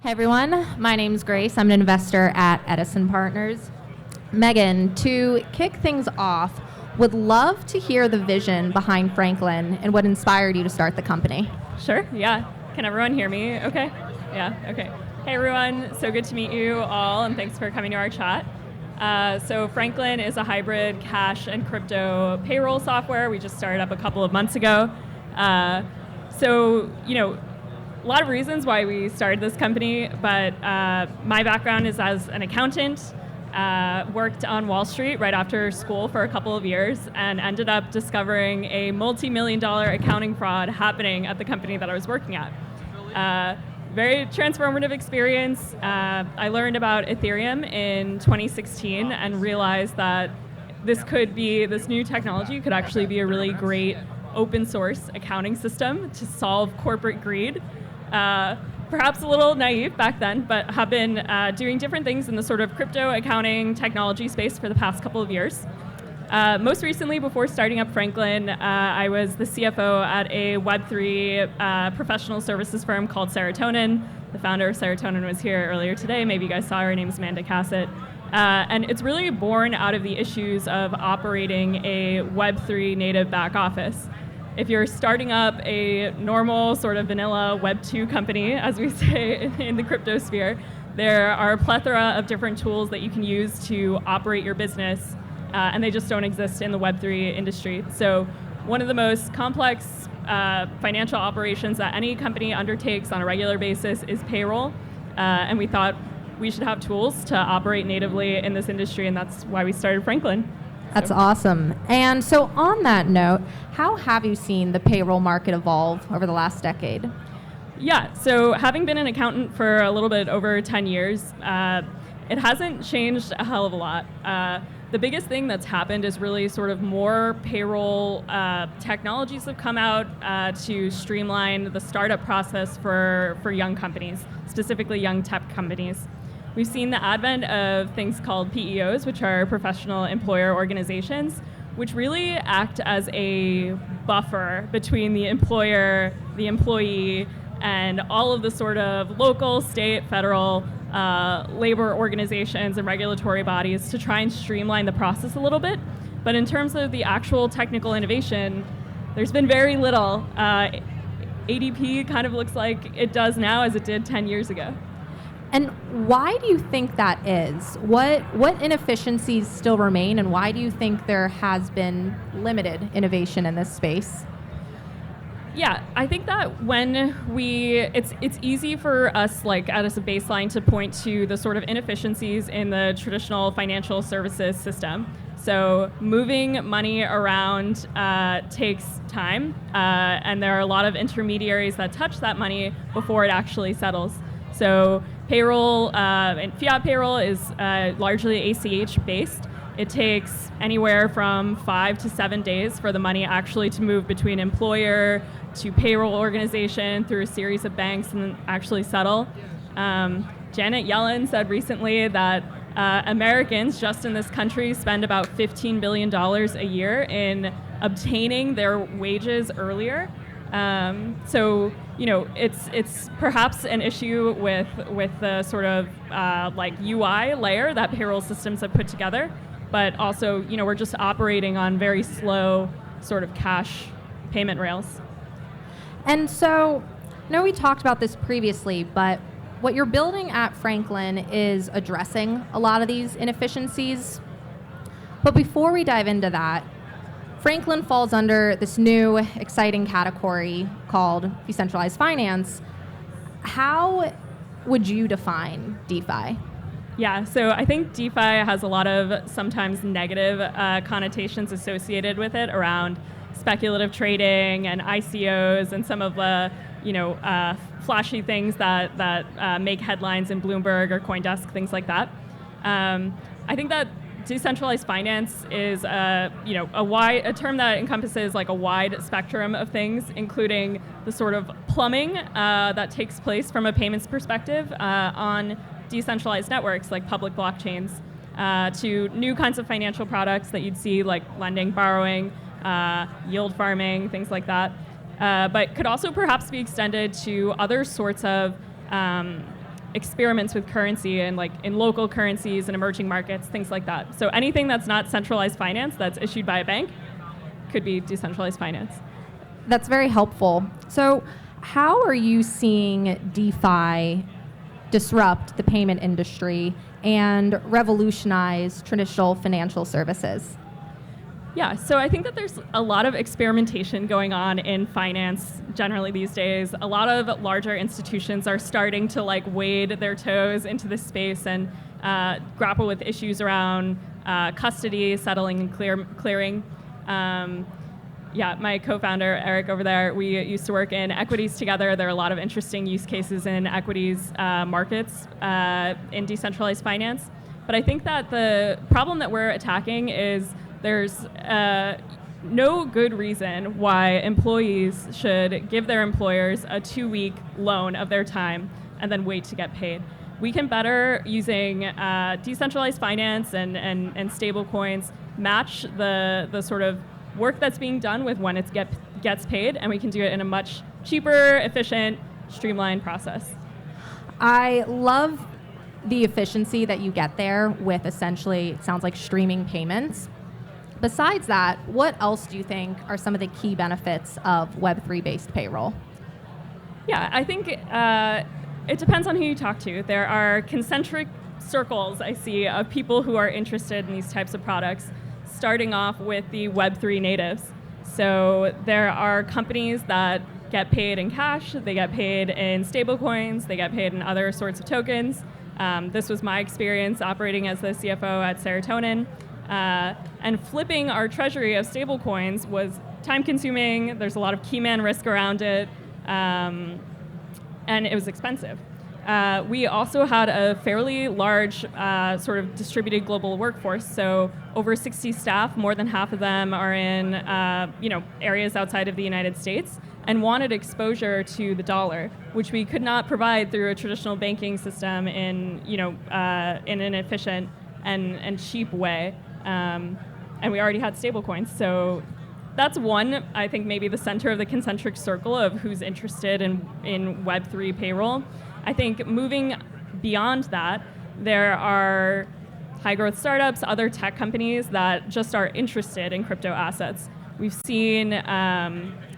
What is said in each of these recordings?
Hey everyone, my name's Grace. I'm an investor at Edison Partners. Megan, to kick things off, would love to hear the vision behind Franklin and what inspired you to start the company. Sure, yeah. Can everyone hear me okay? Yeah, okay. Hey everyone, so good to meet you all and thanks for coming to our chat. So Franklin is a hybrid cash and crypto payroll software. We just started up a couple of months ago. A lot of reasons why we started this company, but my background is as an accountant, worked on Wall Street right after school for a couple of years, and ended up discovering a multi-million-dollar accounting fraud happening at the company that I was working at. Very transformative experience. I learned about Ethereum in 2016 and realized that this new technology could actually be a really great open source accounting system to solve corporate greed. Perhaps a little naive back then, but have been doing different things in the sort of crypto accounting technology space for the past couple of years. Most recently, before starting up Franklin, I was the CFO at a Web3 professional services firm called Serotonin. The founder of Serotonin was here earlier today. Maybe you guys saw her. Her name's Amanda Cassett. And it's really born out of the issues of operating a Web3 native back office. If you're starting up a normal sort of vanilla Web 2 company, as we say in the crypto sphere, there are a plethora of different tools that you can use to operate your business, and they just don't exist in the Web 3 industry. So one of the most complex financial operations that any company undertakes on a regular basis is payroll, and we thought we should have tools to operate natively in this industry, and that's why we started Franklin. That's awesome. And so on that note, how have you seen the payroll market evolve over the last decade? Yeah, so having been an accountant for a little bit over 10 years, it hasn't changed a hell of a lot. The biggest thing that's happened is really sort of more payroll technologies have come out to streamline the startup process for young companies, specifically young tech companies. We've seen the advent of things called PEOs, which are professional employer organizations, which really act as a buffer between the employer, the employee, and all of the sort of local, state, federal labor organizations and regulatory bodies to try and streamline the process a little bit. But in terms of the actual technical innovation, there's been very little. ADP kind of looks like it does now as it did 10 years ago. And why do you think that is? What inefficiencies still remain, and why do you think there has been limited innovation in this space? Yeah, I think that it's easy for us, like as a baseline, to point to the sort of inefficiencies in the traditional financial services system. So moving money around takes time, and there are a lot of intermediaries that touch that money before it actually settles. So payroll and fiat payroll is largely ACH based. It takes anywhere from 5 to 7 days for the money actually to move between employer to payroll organization through a series of banks and then actually settle. Janet Yellen said recently that Americans just in this country spend about $15 billion a year in obtaining their wages earlier. So it's perhaps an issue with the sort of like UI layer that payroll systems have put together, but also we're just operating on very slow sort of cash payment rails. And so, I know we talked about this previously, but what you're building at Franklin is addressing a lot of these inefficiencies. But before we dive into that, Franklin falls under this new exciting category called decentralized finance. How would you define DeFi? Yeah, so I think DeFi has a lot of sometimes negative connotations associated with it around speculative trading and ICOs and some of the flashy things that make headlines in Bloomberg or CoinDesk, things like that. I think that decentralized finance is a term that encompasses like a wide spectrum of things, including the sort of plumbing that takes place from a payments perspective on decentralized networks like public blockchains, to new kinds of financial products that you'd see like lending, borrowing, yield farming, things like that. But could also perhaps be extended to other sorts of experiments with currency and like in local currencies and emerging markets, things like that. So anything that's not centralized finance that's issued by a bank could be decentralized finance. That's very helpful. So how are you seeing DeFi disrupt the payment industry and revolutionize traditional financial services? Yeah, so I think that there's a lot of experimentation going on in finance generally these days. A lot of larger institutions are starting to like wade their toes into this space and grapple with issues around custody, settling, and clearing. Yeah, my co-founder, Eric, over there, we used to work in equities together. There are a lot of interesting use cases in equities markets in decentralized finance. But I think that the problem that we're attacking is there's no good reason why employees should give their employers a 2-week loan of their time and then wait to get paid. We can better, using decentralized finance and stable coins, match the sort of work that's being done with when it gets paid, and we can do it in a much cheaper, efficient, streamlined process. I love the efficiency that you get there with essentially, it sounds like streaming payments. Besides that, what else do you think are some of the key benefits of Web3-based payroll? Yeah, I think it depends on who you talk to. There are concentric circles I see of people who are interested in these types of products, starting off with the Web3 natives. So there are companies that get paid in cash, they get paid in stablecoins, they get paid in other sorts of tokens. This was my experience operating as the CFO at Serotonin. And flipping our treasury of stablecoins was time-consuming. There's a lot of key man risk around it, and it was expensive. We also had a fairly large sort of distributed global workforce. So over 60 staff, more than half of them are in areas outside of the United States, and wanted exposure to the dollar, which we could not provide through a traditional banking system in an efficient and cheap way. And we already had stablecoins. So that's one, I think, maybe the center of the concentric circle of who's interested in Web3 payroll. I think moving beyond that, there are high-growth startups, other tech companies that just are interested in crypto assets. We've seen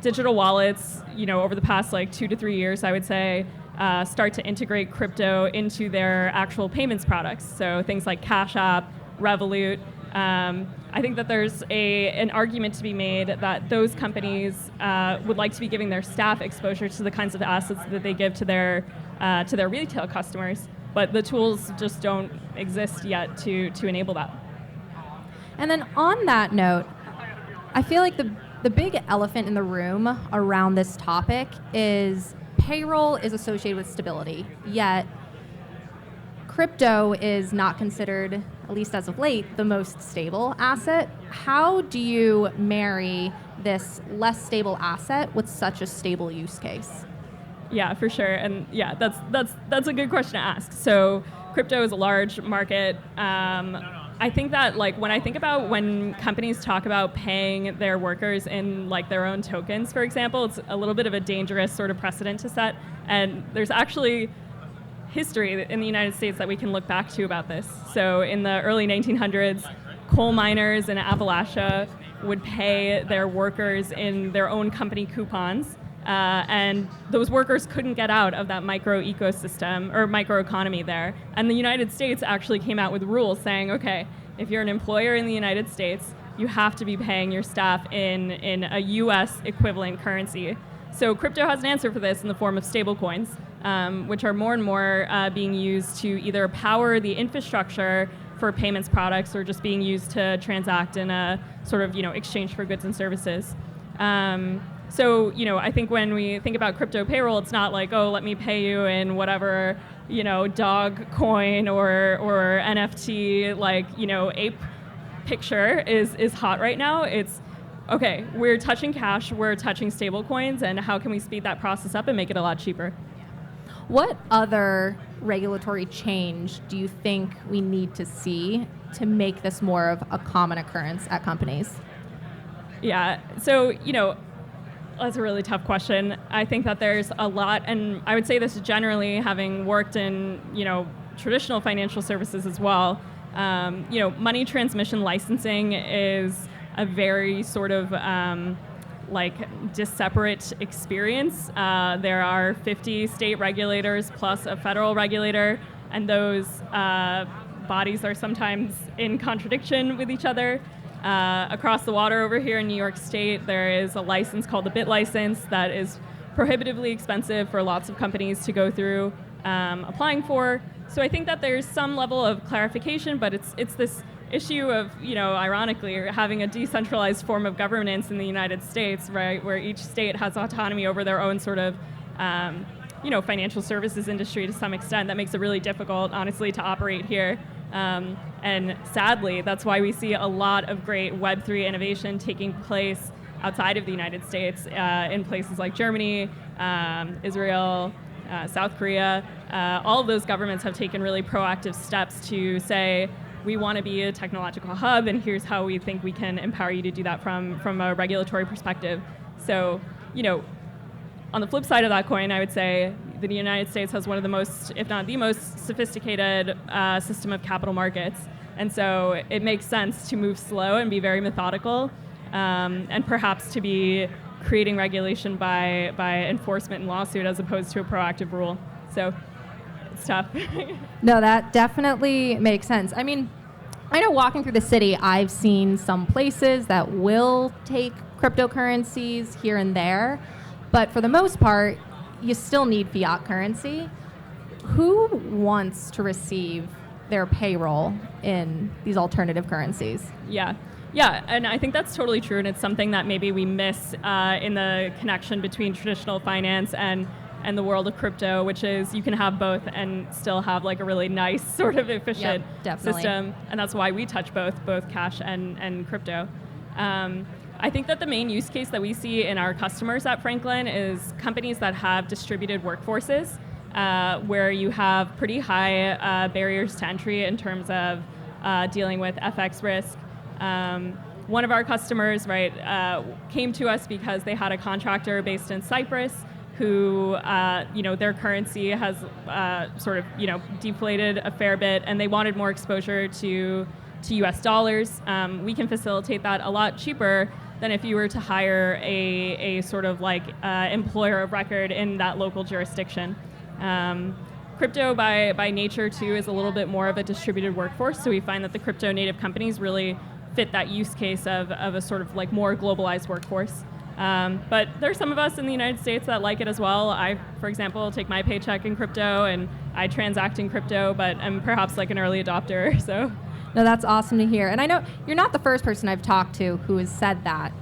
digital wallets, over the past 2 to 3 years, I would say, start to integrate crypto into their actual payments products. So things like Cash App, Revolut. I think that there's an argument to be made that those companies would like to be giving their staff exposure to the kinds of assets that they give to their retail customers, but the tools just don't exist yet to enable that. And then on that note, I feel like the big elephant in the room around this topic is payroll is associated with stability, yet crypto is not considered, at least as of late, the most stable asset. How do you marry this less stable asset with such a stable use case? Yeah, for sure. And yeah, that's a good question to ask. So crypto is a large market. I think that when I think about when companies talk about paying their workers in their own tokens, for example, it's a little bit of a dangerous sort of precedent to set. And there's actually history in the United States that we can look back to about this. So in the early 1900s, coal miners in Appalachia would pay their workers in their own company coupons, and those workers couldn't get out of that micro ecosystem or microeconomy there. And the United States actually came out with rules saying, okay, if you're an employer in the United States, you have to be paying your staff in a US equivalent currency. So crypto has an answer for this in the form of stablecoins, which are more and more being used to either power the infrastructure for payments products or just being used to transact in a sort of exchange for goods and services. So I think when we think about crypto payroll, it's not like, oh, let me pay you in whatever dog coin or NFT ape picture is hot right now. It's okay, we're touching cash, we're touching stable coins, and how can we speed that process up and make it a lot cheaper? What other regulatory change do you think we need to see to make this more of a common occurrence at companies? Yeah, so That's a really tough question. I think that there's a lot, and I would say this generally, having worked in traditional financial services as well. Money transmission licensing is a very sort of disparate experience. There are 50 state regulators plus a federal regulator, and those bodies are sometimes in contradiction with each other. Across the water over here in New York State, there is a license called the BIT license that is prohibitively expensive for lots of companies to go through applying for. So I think that there's some level of clarification, but it's this issue of, ironically, having a decentralized form of governance in the United States, right, where each state has autonomy over their own sort of, financial services industry to some extent. That makes it really difficult, honestly, to operate here. And sadly, that's why we see a lot of great Web3 innovation taking place outside of the United States, in places like Germany, Israel, South Korea. All of those governments have taken really proactive steps to say, we want to be a technological hub, and here's how we think we can empower you to do that from a regulatory perspective. So, on the flip side of that coin, I would say the United States has one of the most, if not the most, sophisticated system of capital markets. And so it makes sense to move slow and be very methodical, and perhaps to be creating regulation by enforcement and lawsuit as opposed to a proactive rule. So it's tough. No, that definitely makes sense. I mean, I know walking through the city, I've seen some places that will take cryptocurrencies here and there, but for the most part, you still need fiat currency. Who wants to receive their payroll in these alternative currencies? Yeah, and I think that's totally true, and it's something that maybe we miss in the connection between traditional finance and the world of crypto, which is you can have both and still have like a really nice sort of efficient system, and that's why we touch both cash and crypto. I think that the main use case that we see in our customers at Franklin is companies that have distributed workforces, where you have pretty high barriers to entry in terms of dealing with FX risk. One of our customers, came to us because they had a contractor based in Cyprus who, their currency has deflated a fair bit, and they wanted more exposure to US dollars. We can facilitate that a lot cheaper than if you were to hire a employer of record in that local jurisdiction. Crypto by nature too is a little bit more of a distributed workforce, so we find that the crypto native companies really fit that use case of a sort of like more globalized workforce. But there's some of us in the United States that like it as well. I, for example, take my paycheck in crypto and I transact in crypto, but I'm perhaps like an early adopter, so. No, that's awesome to hear. And I know you're not the first person I've talked to who has said that.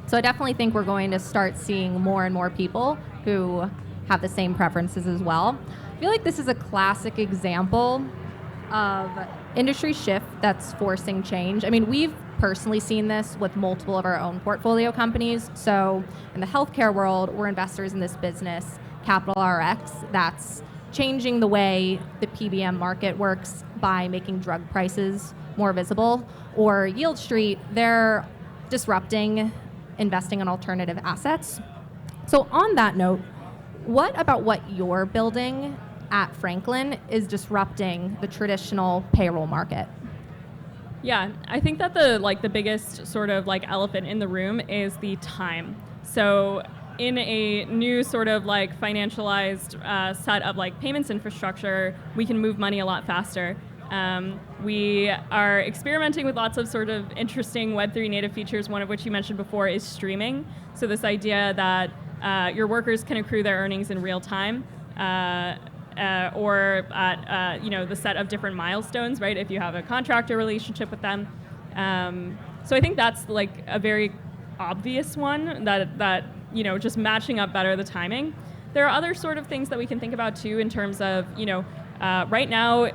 So I definitely think we're going to start seeing more and more people who have the same preferences as well. I feel like this is a classic example of industry shift that's forcing change. I mean, we've personally seen this with multiple of our own portfolio companies. So in the healthcare world, we're investors in this business, Capital RX, that's changing the way the PBM market works by making drug prices more visible. Or Yield Street, they're disrupting investing in alternative assets. So on that note, what about what you're building at Franklin is disrupting the traditional payroll market? Yeah, I think that the biggest sort of like elephant in the room is the time. So in a new sort of like financialized set of like payments infrastructure, we can move money a lot faster. We are experimenting with lots of sort of interesting Web3 native features, one of which you mentioned before is streaming. So this idea that your workers can accrue their earnings in real time, or at the set of different milestones, right? If you have a contractor relationship with them. So I think that's like a very obvious one that just matching up better the timing. There are other sort of things that we can think about too in terms of right now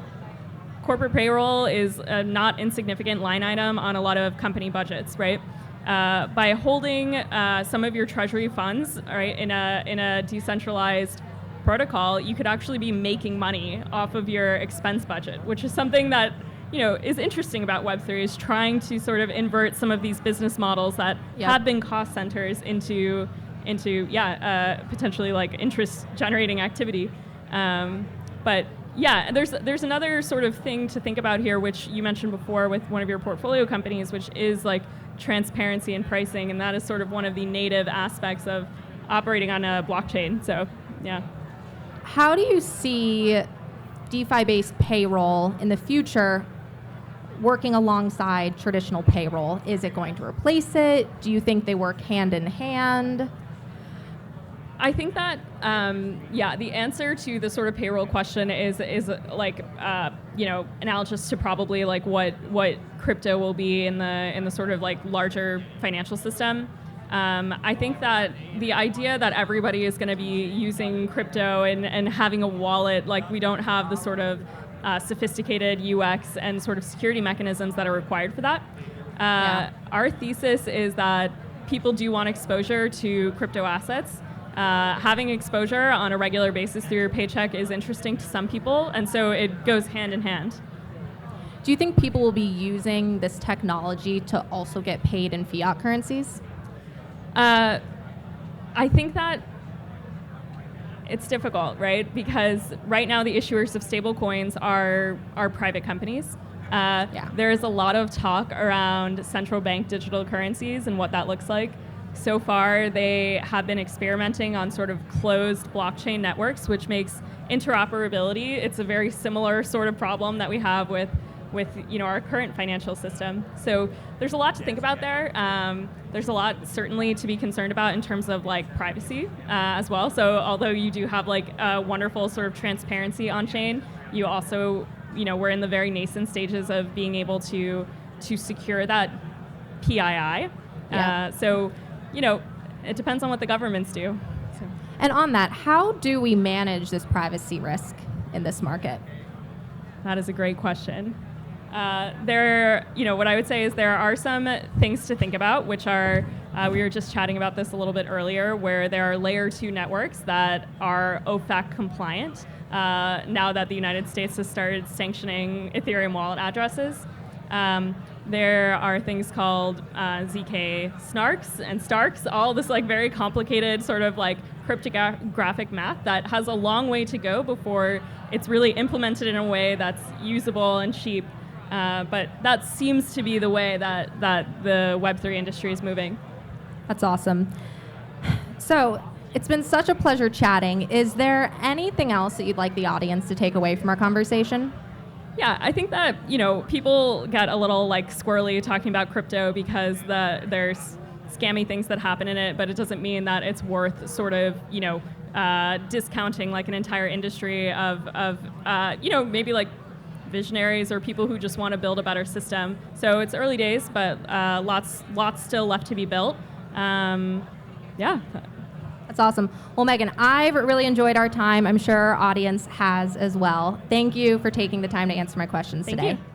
corporate payroll is a not insignificant line item on a lot of company budgets, right? By holding some of your treasury funds, right, in a decentralized protocol, you could actually be making money off of your expense budget, which is something that is interesting about Web3, is trying to sort of invert some of these business models that have been cost centers into into potentially like interest generating activity. But yeah, there's another sort of thing to think about here, which you mentioned before with one of your portfolio companies, which is like transparency in pricing, and that is sort of one of the native aspects of operating on a blockchain. So yeah. How do you see DeFi-based payroll in the future working alongside traditional payroll? Is it going to replace it? Do you think they work hand in hand? I think that the answer to the sort of payroll question is like analogous to probably like what crypto will be in the sort of like larger financial system. I think that the idea that everybody is going to be using crypto and having a wallet, like we don't have the sort of sophisticated UX and sort of security mechanisms that are required for that. Our thesis is that people do want exposure to crypto assets. Having exposure on a regular basis through your paycheck is interesting to some people, and so it goes hand in hand. Do you think people will be using this technology to also get paid in fiat currencies? I think that it's difficult, right? Because right now the issuers of stablecoins are private companies. There is a lot of talk around central bank digital currencies and what that looks like. So far, they have been experimenting on sort of closed blockchain networks, which makes interoperability. It's a very similar sort of problem that we have with our current financial system. So there's a lot to think about there. There's a lot certainly to be concerned about in terms of like privacy as well. So although you do have like a wonderful sort of transparency on chain, you also we're in the very nascent stages of being able to secure that PII. So it depends on what the governments do. So. And on that, how do we manage this privacy risk in this market? That is a great question. What I would say is there are some things to think about, which are, we were just chatting about this a little bit earlier, where there are layer 2 networks that are OFAC compliant now that the United States has started sanctioning Ethereum wallet addresses. There are things called ZK snarks and starks, all this like very complicated sort of like cryptographic math that has a long way to go before it's really implemented in a way that's usable and cheap. But that seems to be the way that the Web3 industry is moving. That's awesome. So it's been such a pleasure chatting. Is there anything else that you'd like the audience to take away from our conversation? Yeah, I think that people get a little like squirrely talking about crypto because there's scammy things that happen in it, but it doesn't mean that it's worth sort of discounting like an entire industry of maybe like visionaries or people who just want to build a better system. So it's early days, but lots still left to be built. That's awesome. Well, Megan, I've really enjoyed our time. I'm sure our audience has as well. Thank you for taking the time to answer my questions today. Thank you.